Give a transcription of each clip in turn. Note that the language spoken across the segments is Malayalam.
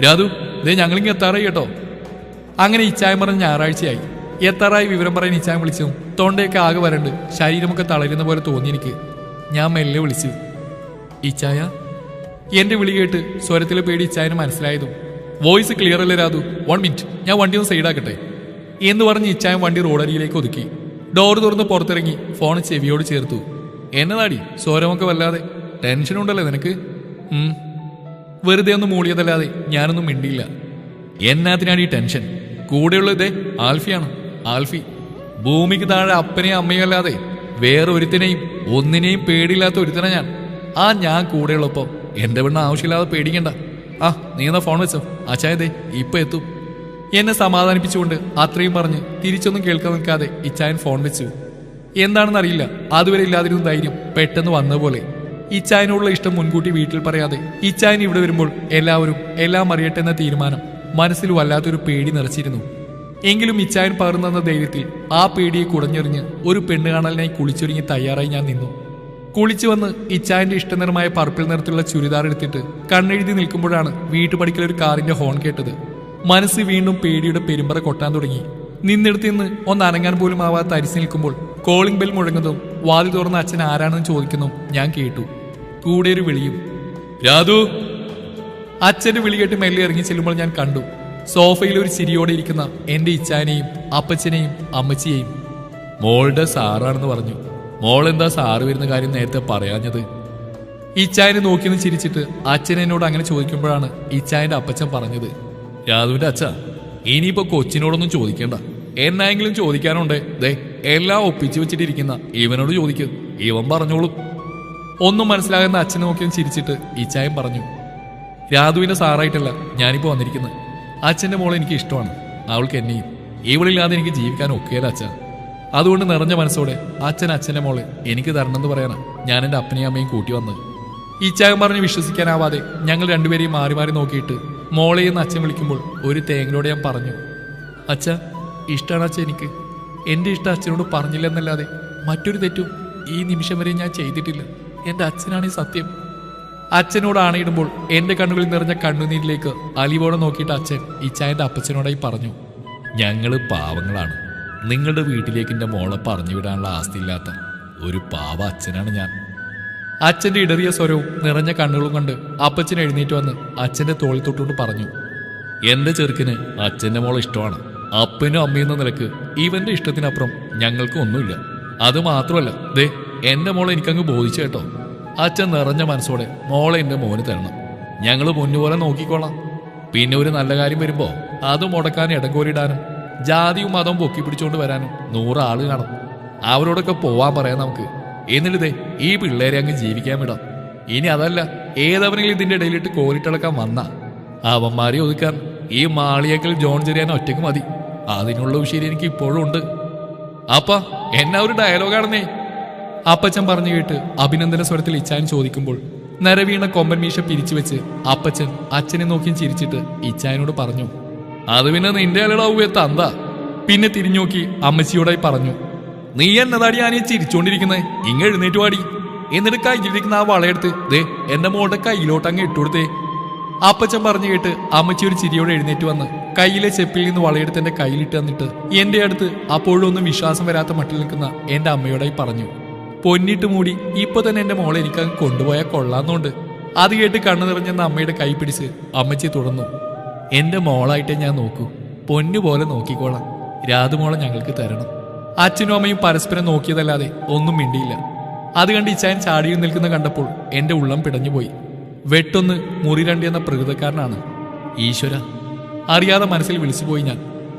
രാധു, ദേ ഞങ്ങളിങ്ങ് എത്താറായി കേട്ടോ. അങ്ങനെ ഇച്ചായം പറഞ്ഞ് ഞായറാഴ്ചയായി. എത്താറായി വിവരം പറയാൻ ഇച്ചായം വിളിച്ചു. തൊണ്ടയൊക്കെ ആകെ വരണ്ട്, ശരീരമൊക്കെ തളരുന്ന പോലെ തോന്നി എനിക്ക്. ഞാൻ മെല്ലെ വിളിച്ചു, ഇച്ചായ. എന്റെ വിളി കേട്ട് സ്വരത്തിലെ പേടി ഇച്ചായന് മനസ്സിലായതും, വോയിസ് ക്ലിയർ അല്ലേ രാധു, 1 മിനിറ്റ്, ഞാൻ വണ്ടി ഒന്ന് സൈഡാക്കട്ടെ എന്ന് പറഞ്ഞ് ഇച്ചായം വണ്ടി റോഡരിയിലേക്ക് ഒതുക്കി. ഡോർ തുറന്ന് പുറത്തിറങ്ങി ഫോൺ ചെവിയോട് ചേർത്തു. എന്നതാടി സ്വരമൊക്കെ വല്ലാതെ? ടെൻഷനുണ്ടല്ലേ നിനക്ക്? വെറുതെ ഒന്ന് മൂളിയതല്ലാതെ ഞാനൊന്നും മിണ്ടിയില്ല. എന്നാത്തിനാണ് ഈ ടെൻഷൻ? കൂടെയുള്ളതേ ആൽഫിയാണ്. ആൽഫി ഭൂമിക്ക് താഴെ അപ്പനെയും അമ്മയും അല്ലാതെ വേറെ ഒരുത്തിനെയും ഒന്നിനെയും പേടിയില്ലാത്ത ഒരുത്തനെ ഞാൻ കൂടെയുള്ളപ്പോ എന്റെ പെണ്ണ് ആവശ്യമില്ലാതെ പേടിക്കണ്ട. നീ എന്നാ ഫോൺ വെച്ചോ, അച്ചായതേ ഇപ്പൊ എത്തും എന്നെ സമാധാനിപ്പിച്ചുകൊണ്ട് അത്രയും പറഞ്ഞ് തിരിച്ചൊന്നും കേൾക്കാൻ നിൽക്കാതെ ഇച്ചായൻ ഫോൺ വെച്ചു. എന്താണെന്നറിയില്ല, അതുവരെ ഇല്ലാതിരുന്ന ധൈര്യം പെട്ടെന്ന് വന്നപോലെ. ഇച്ചായനോടുള്ള ഇഷ്ടം മുൻകൂട്ടി വീട്ടിൽ പറയാതെ ഇച്ചായൻ ഇവിടെ വരുമ്പോൾ എല്ലാവരും എല്ലാം അറിയട്ടെ എന്ന തീരുമാനം മനസ്സിൽ വല്ലാത്തൊരു പേടി നിറച്ചിരുന്നു. എങ്കിലും ഇച്ചായൻ പകർന്നെന്ന ധൈര്യത്തിൽ ആ പേടിയെ കുടഞ്ഞെറിഞ്ഞ് ഒരു പെണ്ണ് കാണലിനായി കുളിച്ചൊരുങ്ങി തയ്യാറായി ഞാൻ നിന്നു. കുളിച്ചു വന്ന് ഇച്ചായന്റെ ഇഷ്ടനിറമായ പർപ്പിൾ നിറത്തിലുള്ള ചുരിദാർ എടുത്തിട്ട് കണ്ണെഴുതി നിൽക്കുമ്പോഴാണ് വീട്ടുപടിക്കൽ ഒരു കാറിന്റെ ഹോൺ കേട്ടത്. മനസ്സ് വീണ്ടും പേടിയുടെ പെരുമ്പറ കൊട്ടാൻ തുടങ്ങി. നിന്നെടുത്ത് നിന്ന് ഒന്ന് അനങ്ങാൻ പോലും ആവാത്ത അരിച്ചു നിൽക്കുമ്പോൾ കോളിംഗ് ബെൽ മുഴങ്ങുന്നതും വാതിൽ തുറന്ന അച്ഛൻ ആരാണെന്ന് ചോദിക്കുന്നതും ഞാൻ കേട്ടു. കൂടെ ഒരു വിളിയും, രാധു. അച്ഛന്റെ വിളി കേട്ട് മെല്ലെ ഇറങ്ങി ചെല്ലുമ്പോൾ ഞാൻ കണ്ടു സോഫയിൽ ഒരു ചിരിയോടെ ഇരിക്കുന്ന എന്റെ ഇച്ചാനെയും അപ്പച്ചനെയും അമ്മച്ചിയെയും. മോളുടെ സാറാണെന്ന് പറഞ്ഞു. മോളെന്താ സാറ് വരുന്ന കാര്യം നേരത്തെ പറയാഞ്ഞത്? ഇച്ചായനെ നോക്കിയെന്ന് ചിരിച്ചിട്ട് അച്ഛൻ എന്നോട് അങ്ങനെ ചോദിക്കുമ്പോഴാണ് ഇച്ചായന്റെ അപ്പച്ചൻ പറഞ്ഞത്, രാധുവിന്റെ അച്ഛ, ഇനിയിപ്പോ കൊച്ചിനോടൊന്നും ചോദിക്കണ്ട. എന്നായെങ്കിലും ചോദിക്കാനുണ്ടേ ദേ എല്ലാം ഒപ്പിച്ചു വെച്ചിട്ടിരിക്കുന്ന ഇവനോട് ചോദിക്ക്, ഇവൻ പറഞ്ഞോളും. ഒന്നും മനസ്സിലാകുന്ന അച്ഛനെ നോക്കിയെന്ന് ചിരിച്ചിട്ട് ഇച്ചായൻ പറഞ്ഞു, രാധുവിന്റെ സാറായിട്ടല്ല ഞാനിപ്പോ വന്നിരിക്കുന്നത്. അച്ഛന്റെ മോളെ എനിക്ക് ഇഷ്ടമാണ്. അവൾക്ക് എന്നെയും. ഇവളില്ലാതെ എനിക്ക് ജീവിക്കാൻ ഒക്കെയല്ല അച്ഛ. അതുകൊണ്ട് നിറഞ്ഞ മനസ്സോടെ അച്ഛന്റെ മോളെ എനിക്ക് തരണമെന്ന് പറയാനാ ഞാൻ എൻ്റെ അപ്പനെയും അമ്മയും കൂട്ടി വന്നത്. ഇച്ചായൻ പറഞ്ഞ് വിശ്വസിക്കാനാവാതെ ഞങ്ങൾ രണ്ടുപേരെയും മാറി മാറി നോക്കിയിട്ട് മോളെയെന്ന് അച്ഛൻ വിളിക്കുമ്പോൾ ഒരു തേങ്ങലോടെ ഞാൻ പറഞ്ഞു, അച്ഛ, ഇഷ്ടമാണ് അച്ഛൻ എനിക്ക്. എൻ്റെ ഇഷ്ടം അച്ഛനോട് പറഞ്ഞില്ലെന്നല്ലാതെ മറ്റൊരു തെറ്റും ഈ നിമിഷം വരെ ഞാൻ ചെയ്തിട്ടില്ല. എൻ്റെ അച്ഛനാണ് ഈ സത്യം. അച്ഛനോട് ആണയിടുമ്പോൾ എൻ്റെ കണ്ണുകളിൽ നിറഞ്ഞ കണ്ണുനീരിലേക്ക് അലിവോടെ നോക്കിയിട്ട് അച്ഛൻ ഇച്ചായൻ്റെ അപ്പച്ചനോടായി പറഞ്ഞു, ഞങ്ങൾ പാവങ്ങളാണ്. നിങ്ങളുടെ വീട്ടിലേക്ക് എൻ്റെ മോളെ പറഞ്ഞു വിടാനുള്ള ആസ്തിയില്ലാത്ത ഒരു പാവ അച്ഛനാണ് ഞാൻ. അച്ഛൻ്റെ ഇടറിയ സ്വരവും നിറഞ്ഞ കണ്ണുകളും കണ്ട് അപ്പച്ചൻ എഴുന്നേറ്റ് വന്ന് അച്ഛൻ്റെ തോളിൽ തൊട്ടുകൊണ്ട് പറഞ്ഞു, എൻ്റെ ചെറുക്കിന് അച്ഛൻ്റെ മോളെ ഇഷ്ടമാണ്. അപ്പനും അമ്മയെന്ന നിലക്ക് ഇവന്റെ ഇഷ്ടത്തിനപ്പുറം ഞങ്ങൾക്ക് ഒന്നുമില്ല. അത് മാത്രമല്ല, ദേ എൻ്റെ മോളെ എനിക്കങ്ങ് ബോധിച്ചു കേട്ടോ. അച്ഛൻ നിറഞ്ഞ മനസ്സോടെ മോളെ എൻ്റെ മോന് തരണം. ഞങ്ങൾ പൊന്നുപോലെ നോക്കിക്കോളാം. പിന്നെ ഒരു നല്ല കാര്യം വരുമ്പോ അത് മുടക്കാനും ഇടങ്കോലിടാനും ജാതിയും മതവും പൊക്കി പിടിച്ചോണ്ട് വരാനും 100 ആള് കാണും. അവരോടൊക്കെ പോവാൻ പറയാം നമുക്ക്. എന്നിട്ടേ ഈ പിള്ളേരെ അങ്ങ് ജീവിക്കാൻ വിടാം. ഇനി അതല്ല, ഏതവനെങ്കിലും ഇതിന്റെ ഇടയിലിട്ട് കോരിട്ടിളക്കാൻ വന്ന അവന്മാരെ ഒതുക്കാൻ ഈ മാളിയേക്കൽ ജോൺ ചെറിയാൻ ഒറ്റയ്ക്ക് മതി. അതിനുള്ള ഉശേരി എനിക്ക് ഇപ്പോഴും ഉണ്ട്. അപ്പ എന്നാ ഒരു ഡയലോഗാണെന്നേ അപ്പച്ചൻ പറഞ്ഞു കേട്ട് അഭിനന്ദന സ്വരത്തിൽ ഇച്ചായൻ ചോദിക്കുമ്പോൾ നരവീണ കൊമ്പൻ മീശ പിരിച്ചു വെച്ച് അപ്പച്ചൻ അച്ഛനെ നോക്കി ചിരിച്ചിട്ട് ഇച്ചായനോട് പറഞ്ഞു, അത് പിന്നെ നിന്റെ അലടാവേ തന്ത. പിന്നെ തിരിഞ്ഞോക്കി അമ്മച്ചിയോടായി പറഞ്ഞു, നീ എന്നതാടി ഞാനീ ചിരിച്ചോണ്ടിരിക്കുന്നേ, ഇങ്ങ എഴുന്നേറ്റ് പാടി. എന്നിട്ട് കയ്യിലിരിക്കുന്ന ആ വളയെടുത്ത് ദേ എന്റെ മോളുടെ കയ്യിലോട്ട് അങ്ങ് ഇട്ടുകൊടുത്തേ. അപ്പച്ചൻ പറഞ്ഞു കേട്ട് അമ്മച്ചി ഒരു ചിരിയോടെ എഴുന്നേറ്റ് വന്ന് കയ്യിലെ ചെപ്പിൽ നിന്ന് വളയെടുത്ത് എന്റെ കയ്യിലിട്ട് തന്നിട്ട് എന്റെ അടുത്ത് അപ്പോഴൊന്നും വിശ്വാസം വരാത്ത മട്ടിൽ നിൽക്കുന്ന എന്റെ അമ്മയോടായി പറഞ്ഞു, പൊന്നിട്ട് മൂടി ഇപ്പൊ തന്നെ എന്റെ മോളെ എനിക്കങ്ങ് കൊണ്ടുപോയാൽ കൊള്ളാന്നുണ്ട്. അത് കേട്ട് കണ്ണു നിറഞ്ഞെന്ന അമ്മയുടെ കൈ പിടിച്ച് അമ്മച്ചി തുടർന്നു, എന്റെ മോളായിട്ടേ ഞാൻ നോക്കൂ, പൊന്നുപോലെ നോക്കിക്കോളാം. രാധുമോളെ ഞങ്ങൾക്ക് തരണം. അച്ഛനും അമ്മയും പരസ്പരം നോക്കിയതല്ലാതെ ഒന്നും മിണ്ടിയില്ല. അത് കണ്ട് ഇച്ചായൻ ചാടിയിൽ നിൽക്കുന്ന കണ്ടപ്പോൾ എന്റെ ഉള്ളം പിടഞ്ഞുപോയി. വെട്ടൊന്ന് മുറി 2 എന്ന പ്രകൃതക്കാരനാണ്. ഈശ്വര, അറിയാതെ മനസ്സിൽ വിളിച്ചുപോയി ഞാൻ.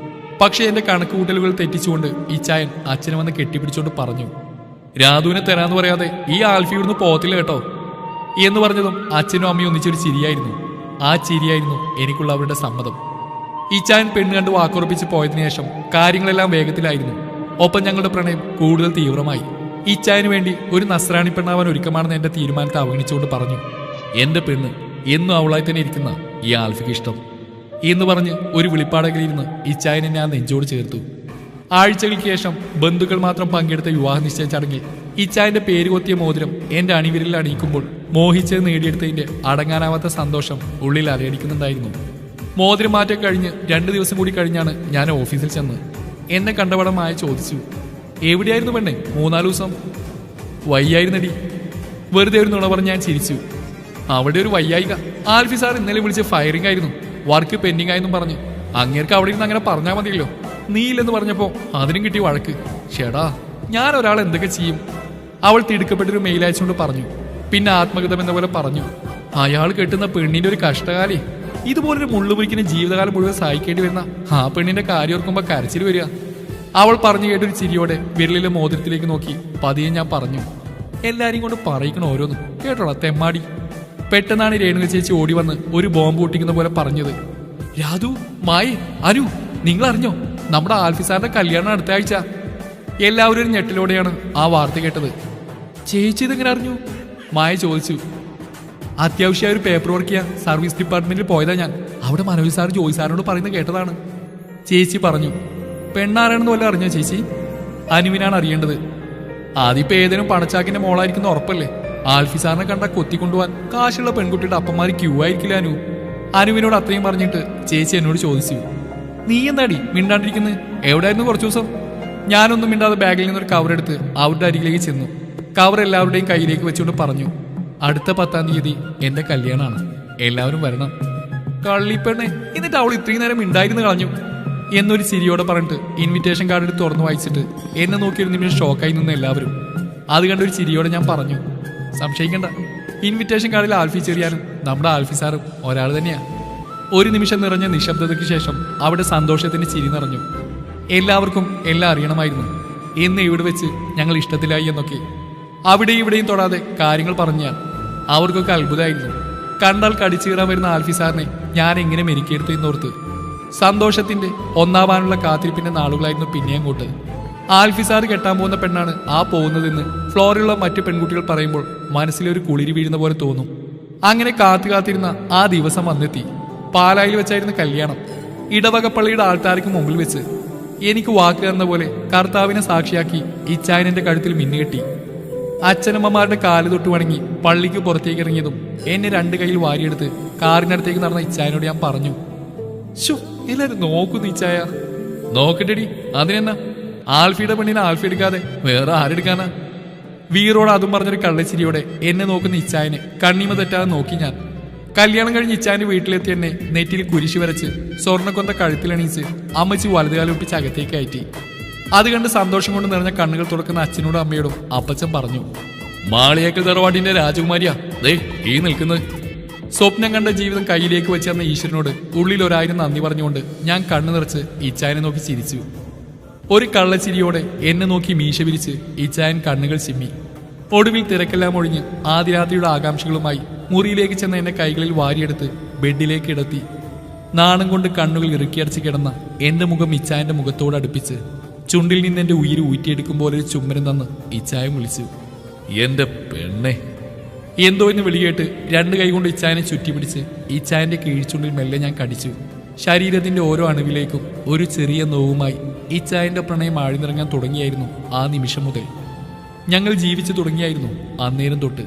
പക്ഷെ എന്റെ കണക്കുകൂട്ടലുകൾ തെറ്റിച്ചുകൊണ്ട് ഇച്ചായൻ അച്ഛനെ വന്ന് കെട്ടിപ്പിടിച്ചുകൊണ്ട് പറഞ്ഞു, രാധുവിനെ തരാന്ന് പറയാതെ ഈ ആൽഫി ഇവിടുന്ന് പോകത്തില്ല കേട്ടോ എന്ന് പറഞ്ഞതും അച്ഛനും അമ്മയും ഒന്നിച്ചൊരു ചിരിയായിരുന്നു. ആ ചിരിയായിരുന്നു എനിക്കുള്ള അവരുടെ സമ്മതം. ഇച്ചായൻ പെണ്ണ് കണ്ട് വാക്കുറപ്പിച്ച് പോയതിനു ശേഷം കാര്യങ്ങളെല്ലാം വേഗത്തിലായിരുന്നു. ഒപ്പം ഞങ്ങളുടെ പ്രണയം കൂടുതൽ തീവ്രമായി. ഇച്ചായന് വേണ്ടി ഒരു നസ്രാണി പെണ്ണാവാൻ ഒരുക്കമാണെന്ന് എന്റെ തീരുമാനത്തെ അവഗണിച്ചുകൊണ്ട് പറഞ്ഞു, എന്റെ പെണ്ണ് എന്നും അവളായി തന്നെ ഇരിക്കുന്ന ഈ ആൽഫിക്ക് ഇഷ്ടം എന്ന് പറഞ്ഞ് ഒരു വിളിപ്പാടകലിരുന്ന് ഇച്ചായനെ ഞാൻ നെഞ്ചോട് ചേർത്തു. ആഴ്ചകൾക്ക് ശേഷം ബന്ധുക്കൾ മാത്രം പങ്കെടുത്ത വിവാഹ നിശ്ചയ ചടങ്ങിൽ ഇച്ചായന്റെ പേര് കൊത്തിയ മോതിരം എന്റെ അണിവിരലിൽ അണിയിക്കുമ്പോൾ മോഹിച്ചത് നേടിയെടുത്തതിന്റെ അടങ്ങാനാവാത്ത സന്തോഷം ഉള്ളിൽ അലയടിക്കുന്നുണ്ടായിരുന്നു. മോതിരം മാറ്റം കഴിഞ്ഞ് 2 ദിവസം കൂടി കഴിഞ്ഞാണ് ഞാൻ ഓഫീസിൽ ചെന്ന്. എന്നെ കണ്ടപടമായി ചോദിച്ചു, എവിടെയായിരുന്നു പെണ്ണെ 3-4 ദിവസം? വയ്യായിരുന്നടി. വെറുതെ ഒരു നുണ പറഞ്ഞ് ഞാൻ ചിരിച്ചു. അവിടെ ഒരു വയ്യായിക. ആൽഫി സാർ ഇന്നലെ വിളിച്ച് ഫയറിംഗ് ആയിരുന്നു, വർക്ക് പെൻഡിങ് ആയെന്നും പറഞ്ഞു. അങ്ങേർക്ക് അവിടെ ഇരുന്ന് അങ്ങനെ പറഞ്ഞാൽ മതിയല്ലോ. നീയില്ലെന്ന് പറഞ്ഞപ്പോൾ അതിനും കിട്ടി വഴക്ക്. ഷേടാ, ഞാൻ ഒരാൾ എന്തൊക്കെ ചെയ്യും? അവൾ തിടുക്കപ്പെട്ടൊരു മെയിൽ അയച്ചുകൊണ്ട് പറഞ്ഞു. പിന്നെ ആത്മകഥം എന്ന പോലെ പറഞ്ഞു, അയാൾ കെട്ടുന്ന പെണ്ണിന്റെ ഒരു കഷ്ടകാലി. ഇതുപോലൊരു മുള്ളുമുറിക്കുന്ന ജീവിതകാലം മുഴുവൻ സഹിക്കേണ്ടി വരുന്ന ആ പെണ്ണിന്റെ കാര്യം ഓർക്കുമ്പോൾ കരച്ചിൽ വരിക. അവൾ പറഞ്ഞു കേട്ടൊരു ചിരിയോടെ വിരലിലെ മോതിരത്തിലേക്ക് നോക്കി പതിയെ ഞാൻ പറഞ്ഞു, എല്ലാരെയും കൊണ്ട് പറയിക്കണം ഓരോന്നും കേട്ടോളാ തെമ്മാടി. പെട്ടെന്നാണ് രേണുക ചേച്ചി ഓടി വന്ന് ഒരു ബോംബ് പൊട്ടിക്കുന്ന പോലെ പറഞ്ഞത്. രാധു, മായി, അനു, നിങ്ങൾ അറിഞ്ഞോ? നമ്മുടെ ആൽഫി സാറിന്റെ കല്യാണം അടുത്ത ആഴ്ച. എല്ലാവരും ഒരു ഞെട്ടലോടെയാണ് ആ വാർത്ത കേട്ടത്. ചേച്ചി ഇതെങ്ങനെ അറിഞ്ഞു? മായ ചോദിച്ചു. അത്യാവശ്യമായ ഒരു പേപ്പർ വർക്ക് ചെയ്യാൻ സർവീസ് ഡിപ്പാർട്ട്മെന്റിൽ പോയതാ ഞാൻ. അവിടെ മനോജ് സാർ ജോയി സാറിനോട് പറയുന്നത് കേട്ടതാണ്. ചേച്ചി പറഞ്ഞു. പെണ്ണാരാണെന്ന് വല്ല അറിഞ്ഞോ ചേച്ചി? അനുവിനാണ് അറിയേണ്ടത്. ആദ്യപ്പോ ഏതെങ്കിലും പണച്ചാക്കിന്റെ മോളായിരിക്കുന്ന ഉറപ്പല്ലേ? ആൽഫി സാറിനെ കണ്ട കൊത്തിക്കൊണ്ടുപോവാൻ കാശുള്ള പെൺകുട്ടിയുടെ അപ്പന്മാര് ക്യൂ ആയിരിക്കില്ല അനു. അനുവിനോട് അത്രയും പറഞ്ഞിട്ട് ചേച്ചി എന്നോട് ചോദിച്ചു, നീ എന്താടി മിണ്ടാണ്ടിരിക്കുന്നത്? എവിടെയായിരുന്നു കുറച്ചു ദിവസം? ഞാനൊന്നും മിണ്ടാതെ ബാഗിൽ നിന്നൊരു കവർ എടുത്ത് അവരുടെ അരികിലേക്ക് ചെന്നു. കവർ എല്ലാവരുടെയും കയ്യിലേക്ക് വെച്ചുകൊണ്ട് പറഞ്ഞു, അടുത്ത 10-ാം തീയതി എന്റെ കല്യാണമാണ്, എല്ലാവരും വരണം. കള്ളിപ്പെണ്ണെ, എന്നിട്ട് അവൾ ഇത്രയും നേരം മിണ്ടായിരുന്നു കളഞ്ഞു എന്നൊരു ചിരിയോടെ പറഞ്ഞിട്ട് ഇൻവിറ്റേഷൻ കാർഡ് എടുത്ത് തുറന്നു വായിച്ചിട്ട് എന്നെ നോക്കിയൊരു നിമിഷം ഷോക്കായി നിന്ന് എല്ലാവരും. അത് കണ്ടൊരു ചിരിയോടെ ഞാൻ പറഞ്ഞു, സംശയിക്കണ്ട, ഇൻവിറ്റേഷൻ കാർഡിൽ ആൽഫി ചെറിയാനും നമ്മുടെ ആൽഫി സാറും ഒരാൾ തന്നെയാ. ഒരു നിമിഷം നിറഞ്ഞ നിശബ്ദതയ്ക്ക് ശേഷം അവിടെ സന്തോഷത്തിന്റെ ചിരി നിറഞ്ഞു. എല്ലാവർക്കും എല്ലാം അറിയണമായിരുന്നു എന്ന് ഇവിടെ വെച്ച് ഞങ്ങൾ ഇഷ്ടത്തിലായി എന്നൊക്കെ. അവിടെയും ഇവിടെയും തൊടാതെ കാര്യങ്ങൾ പറഞ്ഞ അവർക്കൊക്കെ അത്ഭുതമായിരുന്നു. കണ്ടാൽ കടിച്ചു കയറാൻ വരുന്ന ആൽഫി സാറിനെ ഞാൻ എങ്ങനെ മെരുക്കിയെടുത്തു എന്നോർത്ത്. സന്തോഷത്തിന്റെ ഒന്നാവാനുള്ള കാത്തിരിപ്പിന്റെ നാളുകളായിരുന്നു പിന്നെ അങ്ങോട്ട്. ആൽഫി സാർ കെട്ടാൻ പോകുന്ന പെണ്ണാണ് ആ പോകുന്നതെന്ന് ഫ്ലോറിലുള്ള മറ്റു പെൺകുട്ടികൾ പറയുമ്പോൾ മനസ്സിലൊരു കുളിരി വീഴുന്ന പോലെ തോന്നും. അങ്ങനെ കാത്തിരുന്ന ആ ദിവസം വന്നെത്തി. പാലായിൽ വെച്ചായിരുന്നു കല്യാണം. ഇടവകപ്പള്ളിയുടെ ആൾത്താർക്ക് മുമ്പിൽ വെച്ച്. എനിക്ക് വാക്ക് തന്ന പോലെ കർത്താവിനെ സാക്ഷിയാക്കി ഇച്ചായനന്റെ കഴുത്തിൽ മിന്നുകെട്ടി. അച്ഛനമ്മമാരുടെ കാല് തൊട്ട് വണങ്ങി പള്ളിക്ക് പുറത്തേക്ക് ഇറങ്ങിയതും എന്നെ 2 കൈയിൽ വാരിയെടുത്ത് കാറിനടുത്തേക്ക് നടന്ന ഇച്ചായനോട് ഞാൻ പറഞ്ഞു, ശോ, എല്ലാരും നോക്കുന്നു ഇച്ചായ. നോക്കട്ടെടി, അതിനെന്നാ? ആൽഫിയുടെ പെണ്ണിനെ ആൽഫി എടുക്കാതെ വേറെ ആരെടുക്കാനാ? വീറോട് അതും പറഞ്ഞൊരു കള്ളച്ചിരിയോടെ എന്നെ നോക്കുന്ന ഇച്ചായനെ കണ്ണീമ തെറ്റാതെ നോക്കി ഞാൻ. കല്യാണം കഴിഞ്ഞ് ഇച്ചായന്റെ വീട്ടിലെത്തി എന്നെ നെറ്റിൽ കുരിശ് വരച്ച് സ്വർണ്ണക്കൊന്ത കഴുത്തിലണീച്ച് അമ്മച്ചി വലതുകാലം ഒപ്പിച്ച് അകത്തേക്ക് കയറ്റി. അത് കണ്ട് സന്തോഷം കൊണ്ട് നിറഞ്ഞ കണ്ണുകൾ തുറക്കുന്ന അച്ഛനോടും അമ്മയോടും അപ്പച്ചൻ പറഞ്ഞു, മാളിയേക്കൽ തറവാടിന്റെ രാജകുമാരിയാ ദേ ഈ നിൽക്കുന്നത്. സ്വപ്നം കണ്ട ജീവിതം കയ്യിലേക്ക് വെച്ചെന്ന ഈശ്വരനോട് ഉള്ളിൽ 1000 നന്ദി പറഞ്ഞുകൊണ്ട് ഞാൻ കണ്ണു നിറച്ച് ഇച്ചായനെ നോക്കി ചിരിച്ചു. ഒരു കള്ളച്ചിരിയോടെ എന്നെ നോക്കി മീശ വിരിച്ച് ഇച്ചായൻ കണ്ണുകൾ ചിമ്മി. ഒടുവിൽ തിരക്കെല്ലാം ഒഴിഞ്ഞ് ആദ്യരാത്രിയുടെ ആകാംക്ഷകളുമായി മുറിയിലേക്ക് ചെന്ന എന്നെ കൈകളിൽ വാരിയെടുത്ത് ബെഡിലേക്ക് കിടത്തി. നാണം കൊണ്ട് കണ്ണുകൾ ഇറുക്കിയടച്ച് കിടന്ന എന്റെ മുഖം ഇച്ചായന്റെ മുഖത്തോട് അടുപ്പിച്ച് ചുണ്ടിൽ നിന്ന് എന്റെ ഉയിര് ഊറ്റിയെടുക്കും പോലെ ഒരു ചുമ്മനം തന്ന് ഇച്ചായം വിളിച്ചു, എന്റെ പെണ്ണെ. എന്തോ എന്ന് വിളിയേട്ട് 2 കൈ കൊണ്ട് ഇച്ചായനെ ചുറ്റിപ്പിടിച്ച് ഇച്ചായന്റെ കീഴ്ചുണ്ടിൽ മെല്ലെ ഞാൻ കടിച്ചു. ശരീരത്തിന്റെ ഓരോ അണുവിലേക്കും ഒരു ചെറിയ നോവുമായി ഇച്ചായന്റെ പ്രണയം ആഴ്ന്നിറങ്ങാൻ തുടങ്ങിയായിരുന്നു ആ നിമിഷം മുതൽ. ഞങ്ങൾ ജീവിച്ചു തുടങ്ങിയായിരുന്നു അന്നേരം തൊട്ട്.